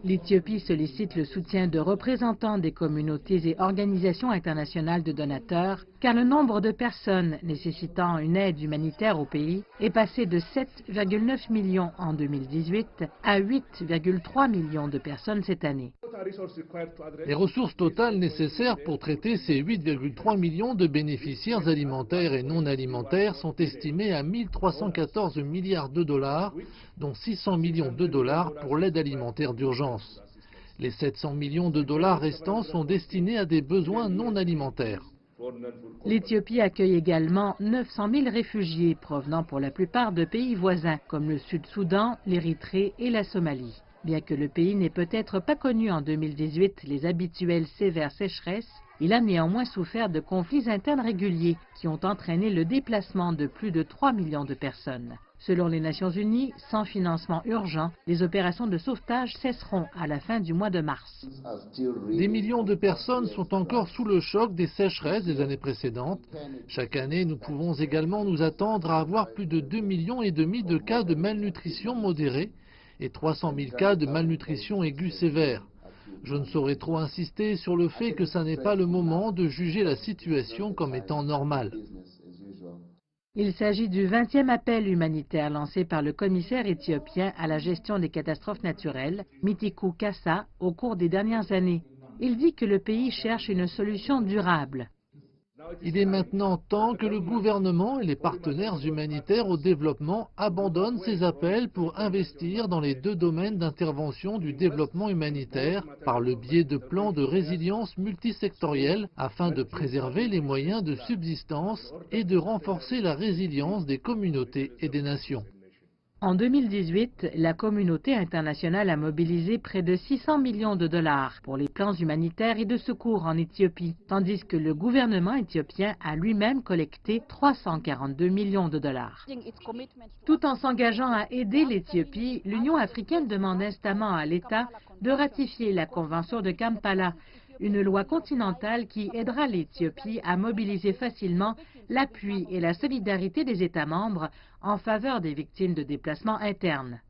L'Éthiopie sollicite le soutien de représentants des communautés et organisations internationales de donateurs, car le nombre de personnes nécessitant une aide humanitaire au pays est passé de 7,9 millions en 2018 à 8,3 millions de personnes cette année. Les ressources totales nécessaires pour traiter ces 8,3 millions de bénéficiaires alimentaires et non alimentaires sont estimées à 1 314 milliards de dollars, dont 600 millions de dollars pour l'aide alimentaire d'urgence. Les 700 millions de dollars restants sont destinés à des besoins non alimentaires. L'Éthiopie accueille également 900 000 réfugiés provenant pour la plupart de pays voisins comme le Sud-Soudan, l'Érythrée et la Somalie. Bien que le pays n'ait peut-être pas connu en 2018 les habituelles sévères sécheresses, il a néanmoins souffert de conflits internes réguliers qui ont entraîné le déplacement de plus de 3 millions de personnes. Selon les Nations Unies, sans financement urgent, les opérations de sauvetage cesseront à la fin du mois de mars. Des millions de personnes sont encore sous le choc des sécheresses des années précédentes. Chaque année, nous pouvons également nous attendre à avoir plus de 2,5 millions de cas de malnutrition modérée et 300 000 cas de malnutrition aiguë sévère. Je ne saurais trop insister sur le fait que ça n'est pas le moment de juger la situation comme étant normale. Il s'agit du 20e appel humanitaire lancé par le commissaire éthiopien à la gestion des catastrophes naturelles, Mitiku Kassa, au cours des dernières années. Il dit que le pays cherche une solution durable. Il est maintenant temps que le gouvernement et les partenaires humanitaires au développement abandonnent ces appels pour investir dans les deux domaines d'intervention du développement humanitaire par le biais de plans de résilience multisectoriels afin de préserver les moyens de subsistance et de renforcer la résilience des communautés et des nations. En 2018, la communauté internationale a mobilisé près de 600 millions de dollars pour les plans humanitaires et de secours en Éthiopie, tandis que le gouvernement éthiopien a lui-même collecté 342 millions de dollars. Tout en s'engageant à aider l'Éthiopie, l'Union africaine demande instamment à l'État de ratifier la Convention de Kampala, une loi continentale qui aidera l'Éthiopie à mobiliser facilement l'appui et la solidarité des États membres en faveur des victimes de déplacements internes.